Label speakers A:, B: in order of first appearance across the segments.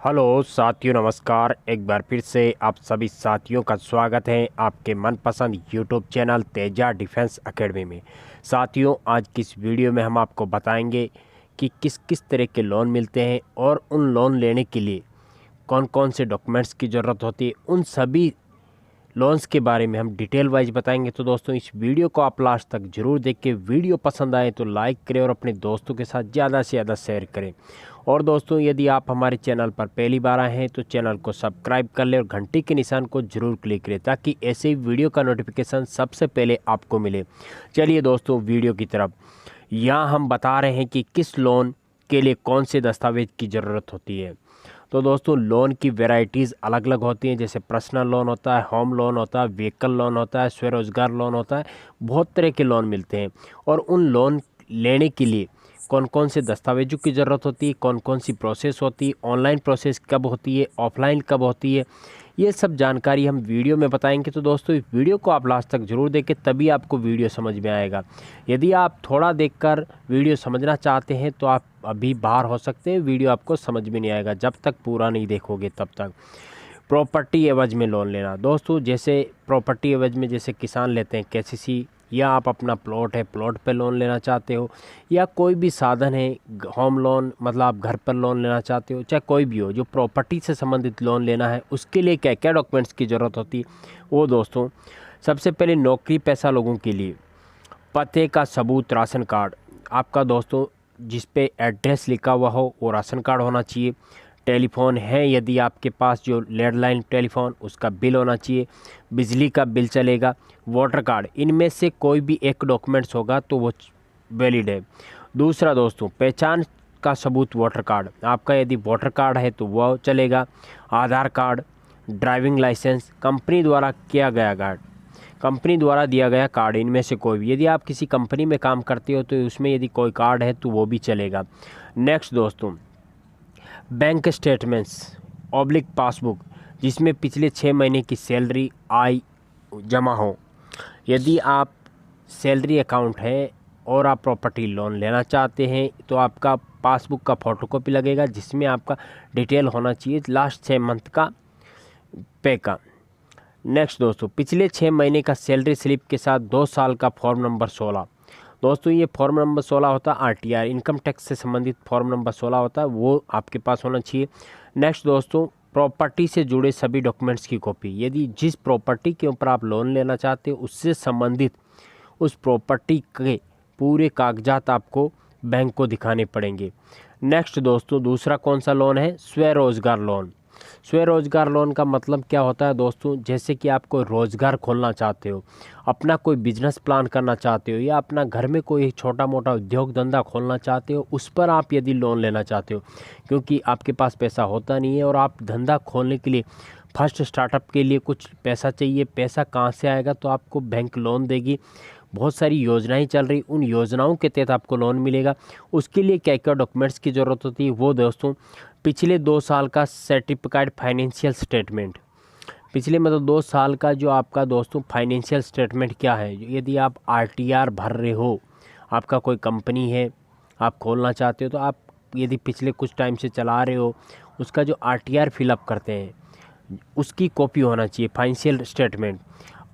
A: Hello साथियों, नमस्कार। एक बार फिर से आप सभी साथियों का स्वागत है आपके मनपसंद YouTube channel Teja defence academy में। साथियों, आज की इस वीडियो में हम आपको बताएंगे कि किस किस तरह के लोन मिलते हैं और उन लोन लेने के लिए कौन कौन से डॉक्यूमेंट्स की ज़रूरत होती है। उन सभी लोन्स के बारे में हम डिटेल वाइज बताएंगे। तो दोस्तों, इस वीडियो को आप लास्ट तक जरूर देख के वीडियो पसंद आए तो लाइक करें और अपने दोस्तों के साथ ज़्यादा से ज़्यादा शेयर करें। और दोस्तों, यदि आप हमारे चैनल पर पहली बार आए हैं तो चैनल को सब्सक्राइब कर लें और घंटी के निशान को जरूर क्लिक करें ताकि ऐसे ही वीडियो का नोटिफिकेशन सबसे पहले आपको मिले। चलिए दोस्तों, वीडियो की तरफ। यहाँ हम बता रहे हैं कि किस लोन के लिए कौन से दस्तावेज की ज़रूरत होती है। तो दोस्तों, लोन की वैरायटीज़ अलग अलग होती हैं। जैसे पर्सनल लोन होता है, होम लोन होता है, व्हीकल लोन होता है, स्वरोजगार लोन होता है। बहुत तरह के लोन मिलते हैं और उन लोन लेने के लिए कौन कौन से दस्तावेजों की ज़रूरत होती है, कौन कौन सी प्रोसेस होती है, ऑनलाइन प्रोसेस कब होती है, ऑफलाइन कब होती है, ये सब जानकारी हम वीडियो में बताएंगे। तो दोस्तों, इस वीडियो को आप लास्ट तक जरूर देखें, तभी आपको वीडियो समझ में आएगा। यदि आप थोड़ा देखकर वीडियो समझना चाहते हैं तो आप अभी बाहर हो सकते हैं, वीडियो आपको समझ में नहीं आएगा जब तक पूरा नहीं देखोगे तब तक। प्रॉपर्टी एवज में लोन लेना। दोस्तों, जैसे प्रॉपर्टी एवज में जैसे किसान लेते हैं केसीसी, या आप अपना प्लॉट है, प्लॉट पे लोन लेना चाहते हो, या कोई भी साधन है, होम लोन मतलब आप घर पर लोन लेना चाहते हो, चाहे कोई भी हो, जो प्रॉपर्टी से संबंधित लोन लेना है, उसके लिए क्या क्या डॉक्यूमेंट्स की ज़रूरत होती है वो दोस्तों, सबसे पहले नौकरी पेशा लोगों के लिए पते का सबूत, राशन कार्ड। आपका दोस्तों जिस पे एड्रेस लिखा हुआ हो वो राशन कार्ड होना चाहिए। टेलीफोन है यदि आपके पास, जो लैंडलाइन टेलीफोन, उसका बिल होना चाहिए। बिजली का बिल चलेगा। वोटर कार्ड, इनमें से कोई भी एक डॉक्यूमेंट्स होगा तो वो वैलिड है। दूसरा दोस्तों, पहचान का सबूत, वोटर कार्ड। आपका यदि वोटर कार्ड है तो वो चलेगा। आधार कार्ड, ड्राइविंग लाइसेंस, कंपनी द्वारा किया गया कार्ड, कंपनी द्वारा दिया गया कार्ड, इनमें से कोई भी। यदि आप किसी कंपनी में काम करते हो तो उसमें यदि कोई कार्ड है तो वो भी चलेगा। नेक्स्ट दोस्तों, बैंक स्टेटमेंट्स ऑब्लिक पासबुक, जिसमें पिछले 6 महीने की सैलरी आय जमा हो। यदि आप सैलरी अकाउंट है और आप प्रॉपर्टी लोन लेना चाहते हैं तो आपका पासबुक का फ़ोटोकॉपी लगेगा, जिसमें आपका डिटेल होना चाहिए लास्ट 6 मंथ का पे का। नेक्स्ट दोस्तों, पिछले 6 महीने का सैलरी स्लिप के साथ 2 साल का फॉर्म नंबर 16। दोस्तों, ये फॉर्म नंबर 16 होता है आरटीआर, इनकम टैक्स से संबंधित फॉर्म नंबर 16 होता है, वो आपके पास होना चाहिए। नेक्स्ट दोस्तों, प्रॉपर्टी से जुड़े सभी डॉक्यूमेंट्स की कॉपी। यदि जिस प्रॉपर्टी के ऊपर आप लोन लेना चाहते हो उससे संबंधित उस प्रॉपर्टी के पूरे कागजात आपको बैंक को दिखाने पड़ेंगे। नेक्स्ट दोस्तों, दूसरा कौन सा लोन है? स्वरोजगार लोन। स्वरोजगार लोन का मतलब क्या होता है दोस्तों? जैसे कि आप कोई रोज़गार खोलना चाहते हो, अपना कोई बिजनेस प्लान करना चाहते हो, या अपना घर में कोई छोटा मोटा उद्योग धंधा खोलना चाहते हो, उस पर आप यदि लोन लेना चाहते हो, क्योंकि आपके पास पैसा होता नहीं है और आप धंधा खोलने के लिए फर्स्ट स्टार्टअप के लिए कुछ पैसा चाहिए। पैसा कहाँ से आएगा? तो आपको बैंक लोन देगी। बहुत सारी योजनाएं चल रही, उन योजनाओं के तहत आपको लोन मिलेगा। उसके लिए क्या क्या डॉक्यूमेंट्स की ज़रूरत होती है वो दोस्तों, पिछले 2 साल का सर्टिफिकेट फाइनेंशियल स्टेटमेंट। पिछले मतलब 2 साल का जो आपका दोस्तों फाइनेंशियल स्टेटमेंट क्या है, यदि आप आरटीआर भर रहे हो, आपका कोई कंपनी है, आप खोलना चाहते हो, तो आप यदि पिछले कुछ टाइम से चला रहे हो, उसका जो आरटीआर फिलअप करते हैं उसकी कॉपी होना चाहिए, फाइनेंशियल स्टेटमेंट।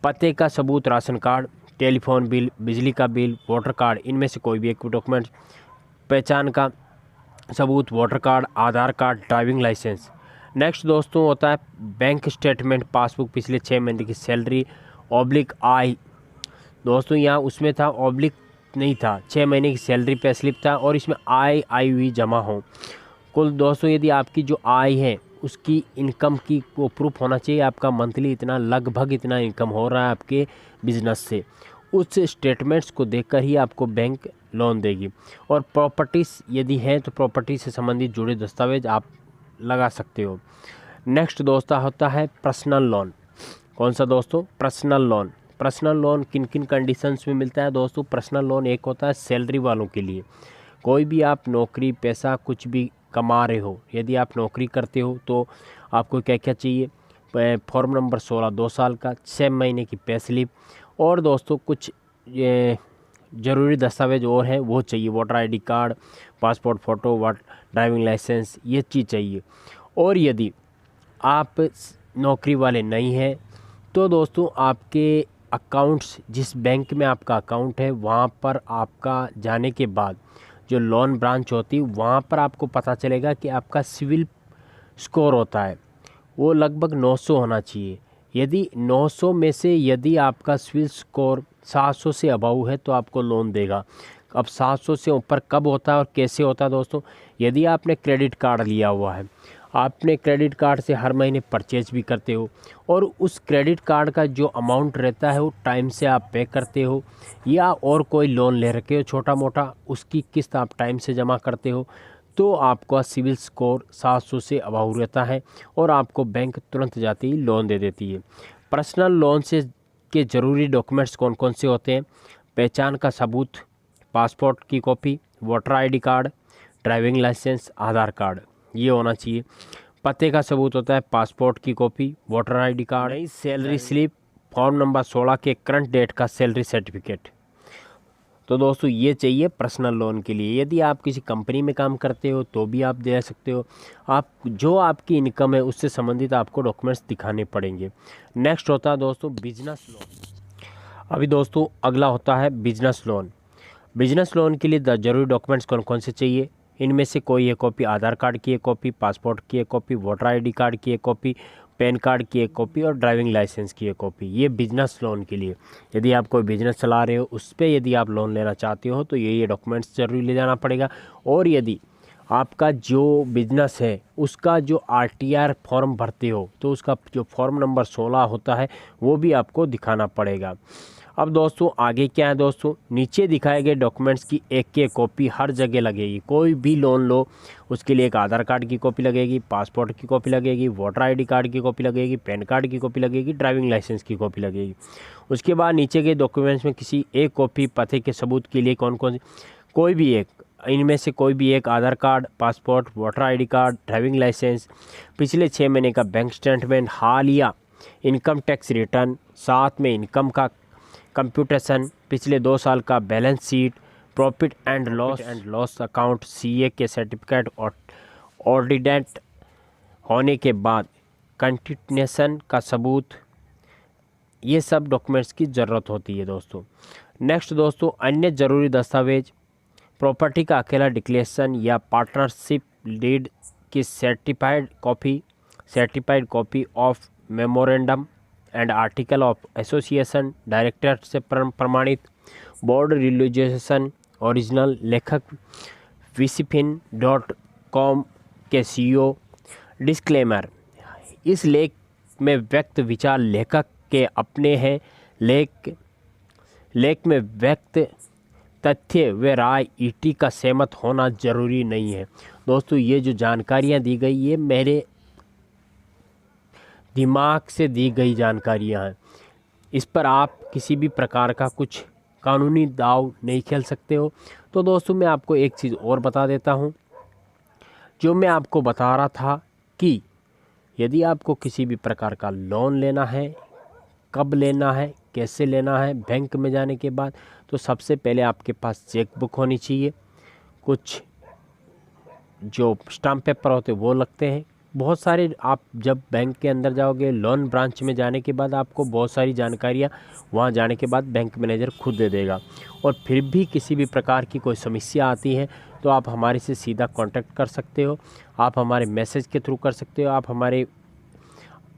A: पते का सबूत, राशन कार्ड, टेलीफोन बिल, बिजली का बिल, वोटर कार्ड, इनमें से कोई भी एक डॉक्यूमेंट। पहचान का सबूत, वोटर कार्ड, आधार कार्ड, ड्राइविंग लाइसेंस। नेक्स्ट दोस्तों होता है बैंक स्टेटमेंट, पासबुक, पिछले 6 महीने की सैलरी ऑब्लिक आय। दोस्तों, यहाँ उसमें था ऑब्लिक नहीं था, 6 महीने की सैलरी पे स्लिप था और इसमें आय आई हुई जमा हो। कुल दोस्तों, यदि आपकी जो आय है उसकी इनकम की वो प्रूफ होना चाहिए, आपका मंथली इतना, लगभग इतना इनकम हो रहा है आपके बिजनेस से। उस स्टेटमेंट्स को देखकर ही आपको बैंक लोन देगी। और प्रॉपर्टीज़ यदि हैं तो प्रॉपर्टी से संबंधित जुड़े दस्तावेज आप लगा सकते हो। नेक्स्ट दोस्तों होता है पर्सनल लोन। कौन सा दोस्तों? Personal loan. पर्सनल लोन किन किन कंडीशंस में मिलता है दोस्तों? पर्सनल लोन एक होता है सैलरी वालों के लिए। कोई भी आप नौकरी पैसा कुछ भी कमा रहे हो, यदि आप नौकरी करते हो तो आपको क्या क्या चाहिए? फॉर्म नंबर 16 2 साल का, 6 महीने की पे स्लिप, और दोस्तों कुछ ये ज़रूरी दस्तावेज और हैं वो चाहिए, voter ID card, passport photo, driving licence, ये चीज़ चाहिए। और यदि आप नौकरी वाले नहीं हैं तो दोस्तों आपके अकाउंट्स, जिस बैंक में आपका अकाउंट है वहाँ पर आपका जाने के बाद जो लोन ब्रांच होती है वहाँ पर आपको पता चलेगा कि आपका सिविल स्कोर होता है वो लगभग 900 होना चाहिए। यदि 900 में से यदि आपका सिविल स्कोर 700 से अबव है तो आपको लोन देगा। अब 700 से ऊपर कब होता है और कैसे होता है दोस्तों, यदि आपने क्रेडिट कार्ड लिया हुआ है, आपने क्रेडिट कार्ड से हर महीने परचेज भी करते हो और उस क्रेडिट कार्ड का जो अमाउंट रहता है वो टाइम से आप पे करते हो, या और कोई लोन ले रखे हो छोटा मोटा, उसकी किस्त आप टाइम से जमा करते हो, तो आपका सिविल स्कोर 700 से अबव रहता है और आपको बैंक तुरंत जाते ही लोन दे देती है। पर्सनल लोन से के ज़रूरी डॉक्यूमेंट्स कौन कौन से होते हैं? पहचान का सबूत, पासपोर्ट की copy, voter ID card, driving licence, Aadhaar card, ये होना चाहिए। पते का सबूत होता है पासपोर्ट की कॉपी, वोटर आईडी कार्ड, नई सैलरी स्लिप, फॉर्म नंबर 16 के करंट डेट का सैलरी सर्टिफिकेट। तो दोस्तों ये चाहिए पर्सनल लोन के लिए। यदि आप किसी कंपनी में काम करते हो तो भी आप दे सकते हो। आप जो आपकी इनकम है उससे संबंधित आपको डॉक्यूमेंट्स दिखाने पड़ेंगे। नेक्स्ट होता है दोस्तों बिजनेस लोन। अभी दोस्तों अगला होता है बिजनेस लोन। बिजनेस लोन के लिए जरूरी डॉक्यूमेंट्स कौन कौन से चाहिए? इनमें से कोई एक कॉपी आधार कार्ड की एक कॉपी, पासपोर्ट की एक कॉपी, वोटर आईडी कार्ड की एक कॉपी, पैन कार्ड की एक कॉपी और ड्राइविंग लाइसेंस की एक कॉपी। ये बिजनेस लोन के लिए, यदि आप कोई बिजनेस चला रहे हो उस पर यदि आप लोन लेना चाहते हो तो ये डॉक्यूमेंट्स जरूरी ले जाना पड़ेगा। और यदि आपका जो बिजनेस है उसका जो आरटीआर फॉर्म भरते हो तो उसका जो फॉर्म नंबर 16 होता है वो भी आपको दिखाना पड़ेगा। अब दोस्तों आगे क्या है दोस्तों, नीचे दिखाए गए डॉक्यूमेंट्स की एक कॉपी हर जगह लगेगी। कोई भी लोन लो उसके लिए एक आधार कार्ड की कॉपी लगेगी, पासपोर्ट की कॉपी लगेगी, वोटर आईडी कार्ड की कॉपी लगेगी, पैन कार्ड की कॉपी लगेगी, ड्राइविंग लाइसेंस की कॉपी लगेगी। उसके बाद नीचे के डॉक्यूमेंट्स में किसी एक कॉपी पते के सबूत के लिए कौन कौन, कोई भी एक, इनमें से कोई भी एक Aadhaar card, passport, voter ID card, driving licence, पिछले 6 महीने का बैंक स्टेटमेंट, हालिया इनकम टैक्स रिटर्न, साथ में इनकम का कंप्यूटेशन, पिछले 2 साल का balance sheet, profit and loss account, CA के सर्टिफिकेट और ऑडिटेड होने के बाद कंटिन्यूएशन का सबूत, ये सब डॉक्यूमेंट्स की ज़रूरत होती है दोस्तों। नेक्स्ट दोस्तों अन्य ज़रूरी दस्तावेज, प्रॉपर्टी का अकेला डिक्लेरेशन या पार्टनरशिप डीड की certified copy of memorandum and article of association, director से प्रमाणित, बोर्ड रिलीजिएशन ओरिजिनल, लेखक विसिफिन.com के सीईओ। डिस्क्लेमर, इस लेख में व्यक्त विचार लेखक के अपने हैं। लेख में व्यक्त तथ्य व राय ईटी का सहमत होना जरूरी नहीं है। दोस्तों ये जो जानकारियाँ दी गई ये मेरे दिमाग से दी गई जानकारियाँ हैं, इस पर आप किसी भी प्रकार का कुछ कानूनी दाव नहीं खेल सकते हो। तो दोस्तों मैं आपको एक चीज़ और बता देता हूँ, जो मैं आपको बता रहा था कि यदि आपको किसी भी प्रकार का लोन लेना है, कब लेना है, कैसे लेना है, बैंक में जाने के बाद, तो सबसे पहले आपके पास चेक बुक होनी चाहिए, कुछ जो स्टाम्प पेपर होते वो लगते हैं, बहुत सारे। आप जब बैंक के अंदर जाओगे, लोन ब्रांच में जाने के बाद आपको बहुत सारी जानकारियाँ वहाँ जाने के बाद बैंक मैनेजर खुद दे देगा। और फिर भी किसी भी प्रकार की कोई समस्या आती है तो आप हमारे से सीधा कांटेक्ट कर सकते हो, आप हमारे मैसेज के थ्रू कर सकते हो, आप हमारे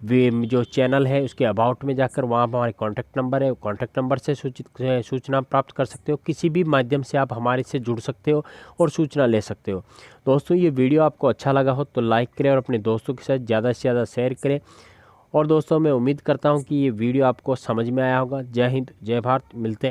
A: जो चैनल है उसके अबाउट में जाकर वहाँ पर हमारे कॉन्टैक्ट नंबर है, कॉन्टैक्ट नंबर से सूचना प्राप्त कर सकते हो। किसी भी माध्यम से आप हमारे से जुड़ सकते हो और सूचना ले सकते हो। दोस्तों ये वीडियो आपको अच्छा लगा हो तो लाइक करें और अपने दोस्तों के साथ ज़्यादा से ज़्यादा शेयर करें। और दोस्तों मैं उम्मीद करता हूँ कि ये वीडियो आपको समझ में आया होगा। जय हिंद, जय भारत, मिलते हैं।